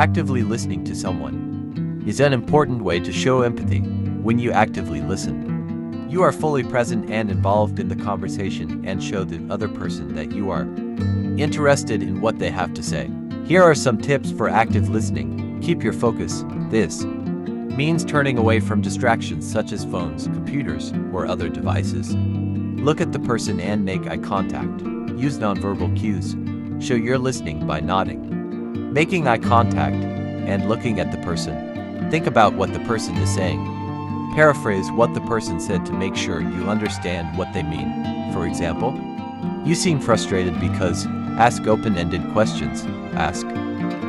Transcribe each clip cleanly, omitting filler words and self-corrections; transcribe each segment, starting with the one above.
Actively listening to someone is an important way to show empathy. When you actively listen, you are fully present and involved in the conversation and show the other person that you are interested in what they have to say. Here are some tips for active listening. Keep your focus. This means turning away from distractions such as phones, computers, or other devices. Look at the person and make eye contact. Use nonverbal cues. Show you're listening by nodding, making eye contact, and looking at the person. Think about what the person is saying. Paraphrase what the person said to make sure you understand what they mean. For example, you seem frustrated because. Ask open-ended questions. Ask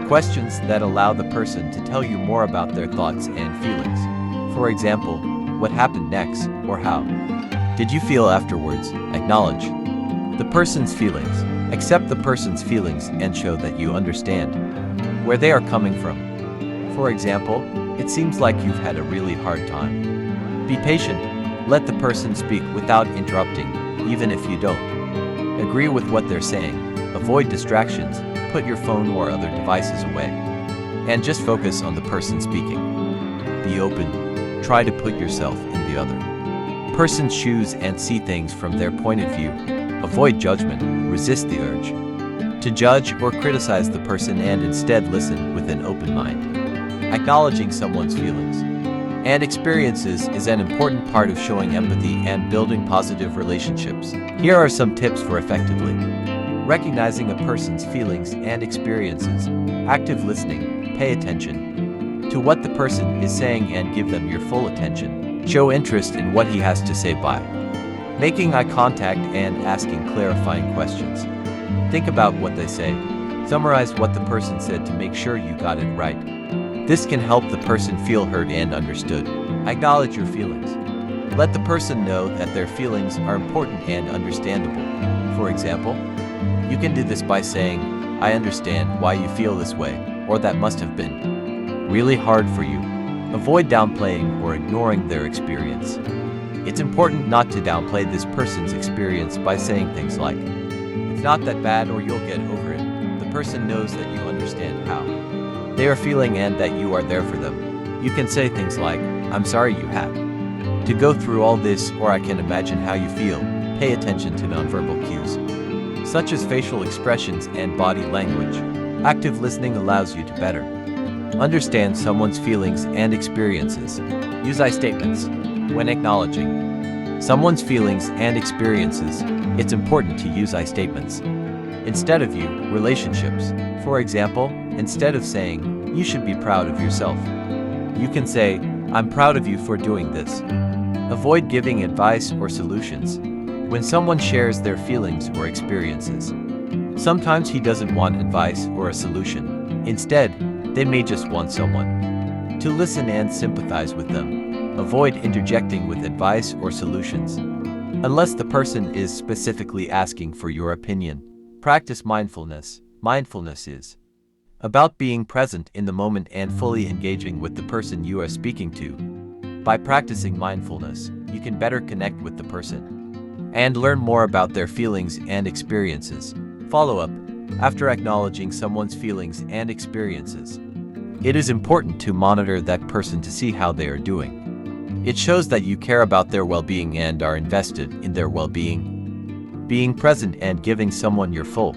questions that allow the person to tell you more about their thoughts and feelings. For example, what happened next, or how did you feel afterwards? Acknowledge the person's feelings. Accept the person's feelings and show that you understand where they are coming from. For example, it seems like you've had a really hard time. Be patient. Let the person speak without interrupting, even if you don't agree with what they're saying. Avoid distractions. Put your phone or other devices away and just focus on the person speaking. Be open. Try to put yourself in the other person's shoes and see things from their point of view. Avoid judgment. Resist the urge to judge or criticize the person and instead listen with an open mind. Acknowledging someone's feelings and experiences is an important part of showing empathy and building positive relationships. Here are some tips for effectively recognizing a person's feelings and experiences. Active listening. Pay attention to what the person is saying and give them your full attention. Show interest in what he has to say by making eye contact and asking clarifying questions. Think about what they say. Summarize what the person said to make sure you got it right. This can help the person feel heard and understood. Acknowledge your feelings. Let the person know that their feelings are important and understandable. For example, you can do this by saying, I understand why you feel this way, or that must have been really hard for you. Avoid downplaying or ignoring their experience. It's important not to downplay this person's experience by saying things like, it's not that bad or you'll get over it. The person knows that you understand how they are feeling and that you are there for them. You can say things like, I'm sorry you had to go through all this, or I can imagine how you feel. Pay attention to nonverbal cues, such as facial expressions and body language. Active listening allows you to better understand someone's feelings and experiences. Use I statements. When acknowledging someone's feelings and experiences, it's important to use I statements instead of you. Relationships. For example, instead of saying, you should be proud of yourself, you can say, I'm proud of you for doing this. Avoid giving advice or solutions. When someone shares their feelings or experiences, sometimes he doesn't want advice or a solution. Instead, they may just want someone to listen and sympathize with them. Avoid interjecting with advice or solutions unless the person is specifically asking for your opinion. Practice mindfulness. Mindfulness is about being present in the moment and fully engaging with the person you are speaking to. By practicing mindfulness, you can better connect with the person and learn more about their feelings and experiences. Follow up. After acknowledging someone's feelings and experiences, it is important to monitor that person to see how they are doing. It shows that you care about their well-being and are invested in their well-being. Being present and giving someone your full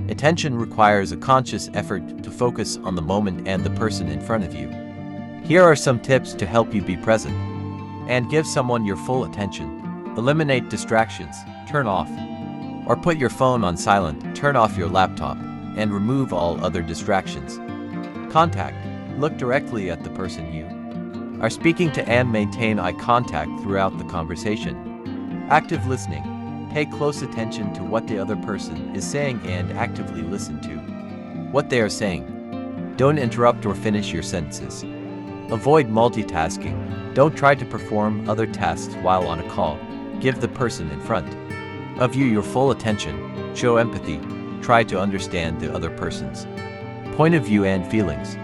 attention requires a conscious effort to focus on the moment and the person in front of you. Here are some tips to help you be present and give someone your full attention. Eliminate distractions. Turn off or put your phone on silent. Turn off your laptop and remove all other distractions. Contact. Look directly at the person you are speaking to and maintain eye contact throughout the conversation. Active listening. Pay close attention to what the other person is saying and actively listen to what they are saying. Don't interrupt or finish your sentences. Avoid multitasking. Don't try to perform other tasks while on a call. Give the person in front of you your full attention. Show empathy. Try to understand the other person's point of view and feelings.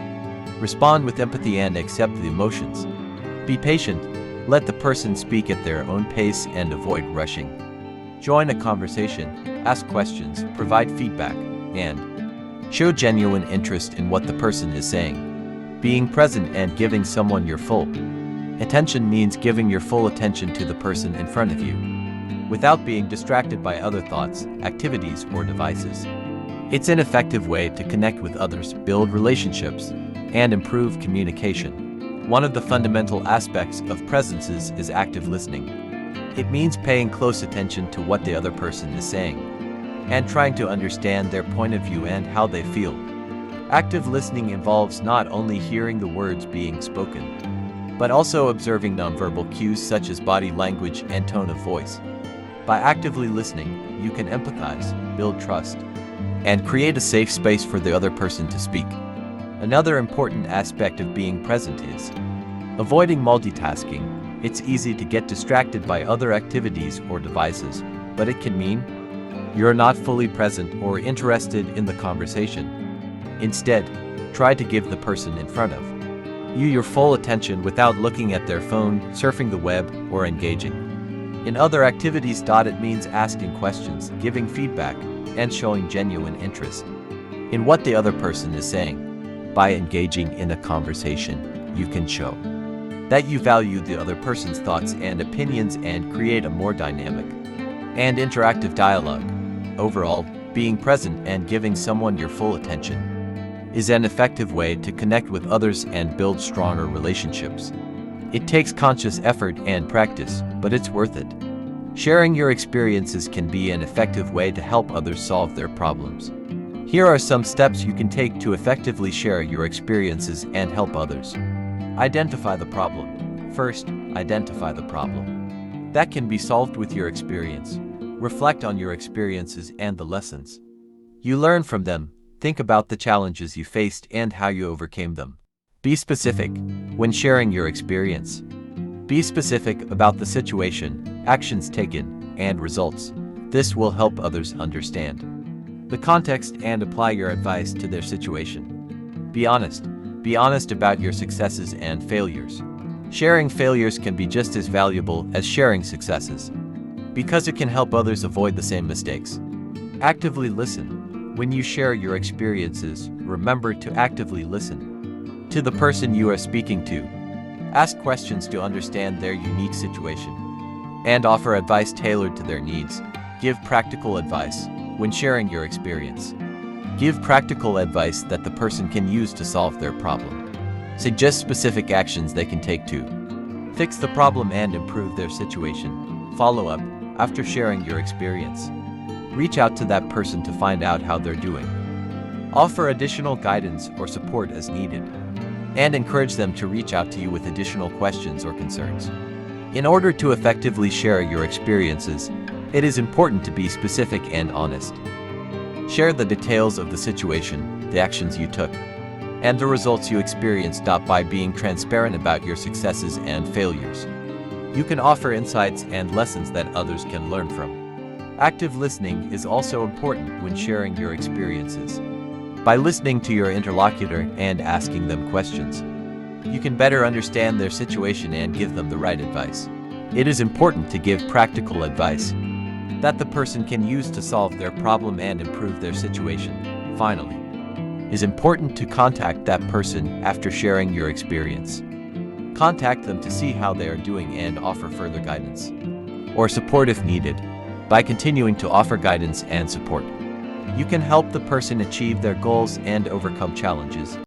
Respond with empathy and accept the emotions. Be patient. Let the person speak at their own pace and avoid rushing. Join a conversation. Ask questions. Provide feedback. And Show genuine interest in what the person is saying. Being present and giving someone your full attention means giving your full attention to the person in front of you, without being distracted by other thoughts, activities, or devices. It's an effective way to connect with others, build relationships, and improve communication. One of the fundamental aspects of presence is active listening. It means paying close attention to what the other person is saying, and trying to understand their point of view and how they feel. Active listening involves not only hearing the words being spoken, but also observing nonverbal cues such as body language and tone of voice. By actively listening, you can empathize, build trust, and create a safe space for the other person to speak. Another important aspect of being present is avoiding multitasking. It's easy to get distracted by other activities or devices, but it can mean you're not fully present or interested in the conversation. Instead, try to give the person in front of you your full attention without looking at their phone, surfing the web, or engaging in other activities. It means asking questions, giving feedback, and showing genuine interest in what the other person is saying. By engaging in a conversation, you can show that you value the other person's thoughts and opinions and create a more dynamic and interactive dialogue. Overall, being present and giving someone your full attention is an effective way to connect with others and build stronger relationships. It takes conscious effort and practice, but it's worth it. Sharing your experiences can be an effective way to help others solve their problems. Here are some steps you can take to effectively share your experiences and help others. Identify the problem. First, identify the problem that can be solved with your experience. Reflect on your experiences and the lessons you learn from them. Think about the challenges you faced and how you overcame them. Be specific when sharing your experience. Be specific about the situation, actions taken, and results. This will help others understand the context and apply your advice to their situation. Be honest. Be honest about your successes and failures. Sharing failures can be just as valuable as sharing successes, because it can help others avoid the same mistakes. Actively listen. When you share your experiences, remember to actively listen to the person you are speaking to. Ask questions to understand their unique situation, and offer advice tailored to their needs. Give practical advice when sharing your experience. Give practical advice that the person can use to solve their problem. Suggest specific actions they can take to fix the problem and improve their situation. Follow up after sharing your experience. Reach out to that person to find out how they're doing. Offer additional guidance or support as needed, and encourage them to reach out to you with additional questions or concerns. In order to effectively share your experiences, it is important to be specific and honest. Share the details of the situation, the actions you took, and the results you experienced. By being transparent about your successes and failures, you can offer insights and lessons that others can learn from. Active listening is also important when sharing your experiences. By listening to your interlocutor and asking them questions, you can better understand their situation and give them the right advice. It is important to give practical advice that the person can use to solve their problem and improve their situation. Finally, it is important to contact that person after sharing your experience. Contact them to see how they are doing and offer further guidance or support if needed. By continuing to offer guidance and support, you can help the person achieve their goals and overcome challenges.